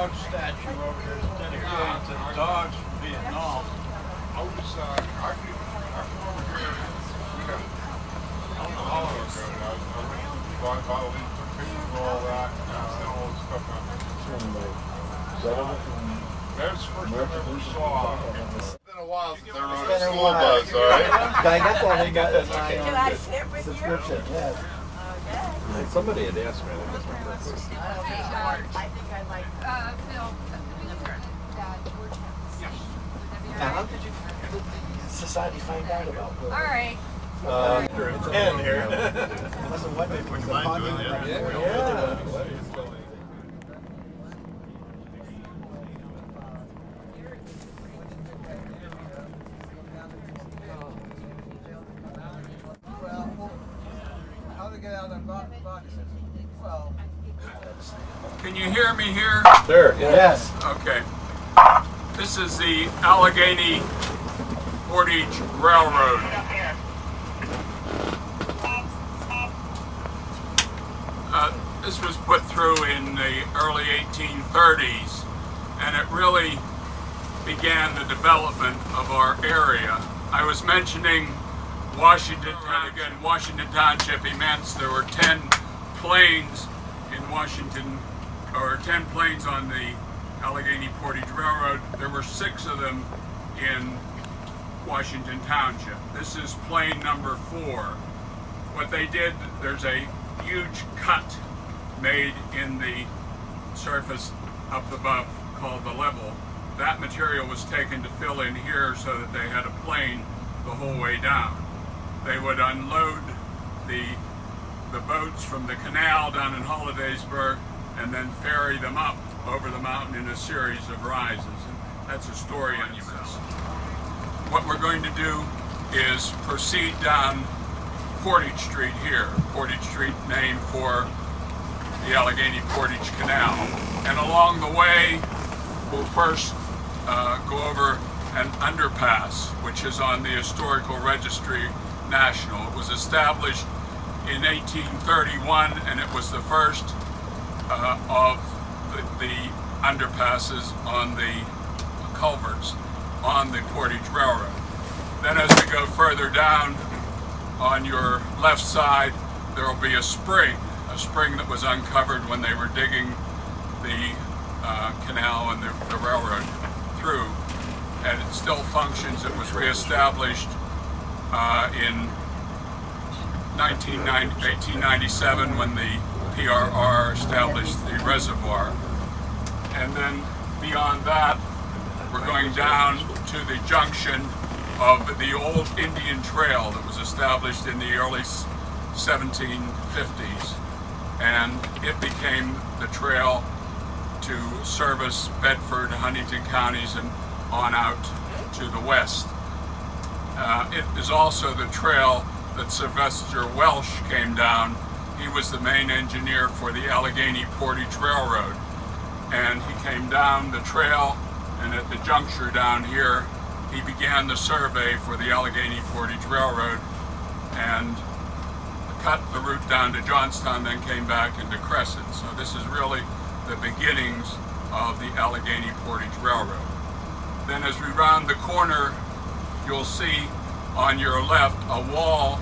dog statue over there is dedicated to the dogs from Vietnam. I come over here. I don't know how long ago. I went to buy bottles, took pictures of all that, and I sent all this stuff out. That's the first time I ever saw. It's been a while since I rode a school bus, all right? I got that. I got that. Can I sit with you? Subscription, yes. Okay. Somebody had asked me, I think that's my breakfast. I think I like Phil, Now, how did society find out about this? all right. It's 10 here. Wasn't what would you mind doing that? Yeah. Can you hear me here? Sure. Yes. Okay. This is the Allegheny Portage Railroad. This was put through in the early 1830s, and it really began the development of our area. I was mentioning Washington Township immense. There were 10 planes in Washington, or 10 planes on the Allegheny Portage Railroad. There were 6 of them in Washington Township. This is plane number 4. What they did, there's a huge cut made in the surface up above called the level. That material was taken to fill in here so that they had a plane the whole way down. They would unload the boats from the canal down in Hollidaysburg and then ferry them up over the mountain in a series of rises. And that's a story in itself. What we're going to do is proceed down Portage Street here. Portage Street named for the Allegheny Portage Canal. And along the way, we'll first go over an underpass, which is on the Historical Registry National. It was established in 1831, and it was the first of the underpasses on the culverts on the Portage Railroad. Then as we go further down, on your left side, there will be a spring that was uncovered when they were digging the canal and the railroad through, and it still functions. It was reestablished in 1897 when the PRR established the reservoir. And then beyond that, we're going down to the junction of the old Indian Trail that was established in the early 1750s, and it became the trail to service Bedford, Huntington counties, and on out to the west. It is also the trail that Sylvester Welsh came down. He was the main engineer for the Allegheny Portage Railroad, and he came down the trail, and at the juncture down here, he began the survey for the Allegheny Portage Railroad and cut the route down to Johnstown, then came back into Crescent. So this is really the beginnings of the Allegheny Portage Railroad. Then as we round the corner, you'll see on your left a wall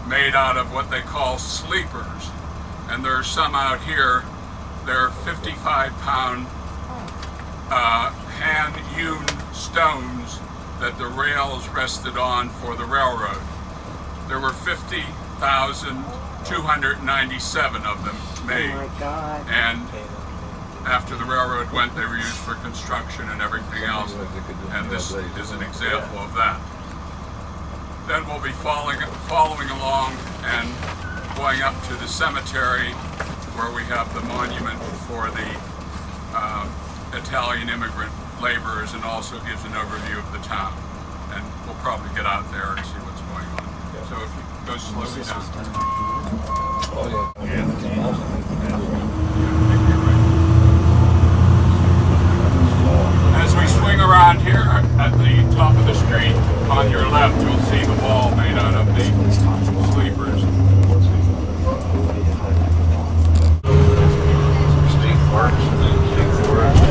made out of what they call sleepers. And there are some out here. They're 55-pound hand-hewn stones that the rails rested on for the railroad. There were 50,297 of them made. Oh my God. And after the railroad went, they were used for construction and everything else. And this is an example of that. Then we'll be following along and going up to the cemetery where we have the monument for the Italian immigrant laborers, and also gives an overview of the town. And we'll probably get out there and see what's going on. So if you go slowly down. As we swing around here at the top of the street, on your left, you'll see the wall made out of the sleepers. State parks and then state forests.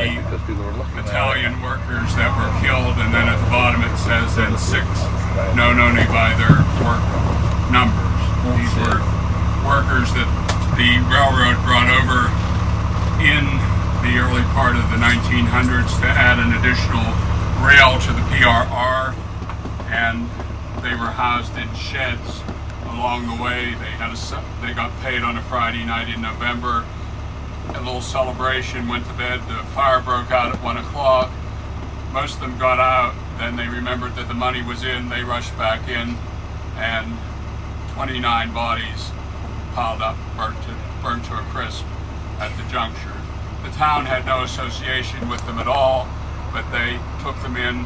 the Italian workers that were killed, and then at the bottom it says, and 6 known only by their work numbers. These were workers that the railroad brought over in the early part of the 1900s to add an additional rail to the PRR, and they were housed in sheds along the way. They got paid on a Friday night in November. A little celebration, went to bed. The fire broke out at 1 o'clock. Most of them got out. Then they remembered that the money was in. They rushed back in, and 29 bodies piled up, burnt to a crisp at the juncture. The town had no association with them at all, but they took them in.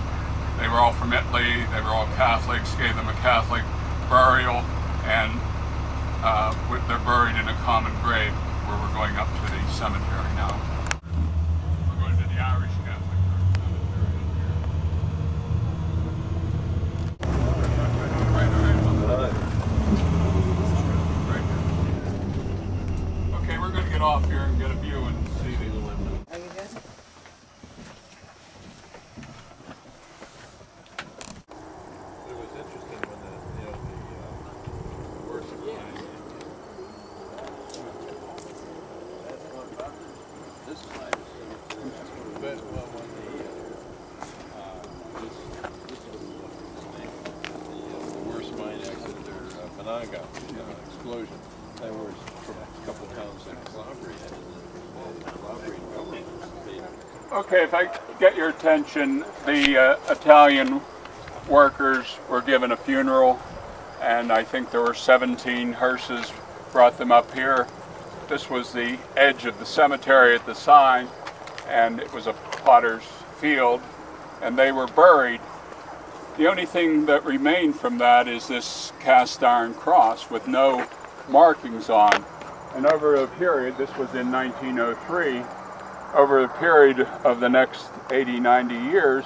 They were all from Italy. They were all Catholics, gave them a Catholic burial, and they're buried in a common grave where we're going up to the cemetery now. We're going to the Irish Catholic cemetery. Okay, we're going to get off here and get a view and see the limb. Are you good? It was interesting when the worst of the this slide is but well, when the worst mine accident or Monongah explosion, there was a couple of towns that collaborated, and the collaborating government paid. Okay, if I get your attention, the Italian workers were given a funeral, and I think there were 17 hearses brought them up here. This was the edge of the cemetery at the sign, and it was a potter's field, and they were buried. The only thing that remained from that is this cast iron cross with no markings on. And over a period, this was in 1903, over a period of the next 80, 90 years,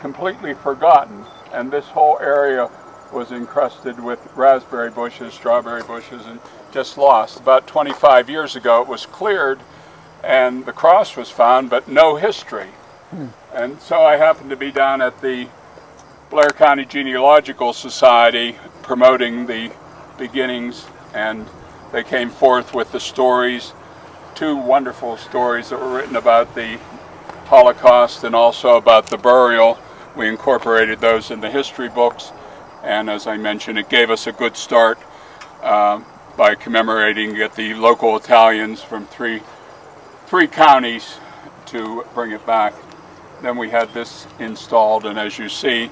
completely forgotten. And this whole area was encrusted with raspberry bushes, strawberry bushes, and just lost. About 25 years ago it was cleared and the cross was found, but no history. And so I happened to be down at the Blair County Genealogical Society promoting the beginnings, and they came forth with the stories, 2 wonderful stories that were written about the Holocaust and also about the burial. We incorporated those in the history books, and as I mentioned, it gave us a good start by commemorating the local Italians from three counties to bring it back. Then we had this installed, and as you see,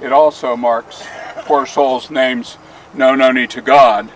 it also marks poor souls' names known only to God.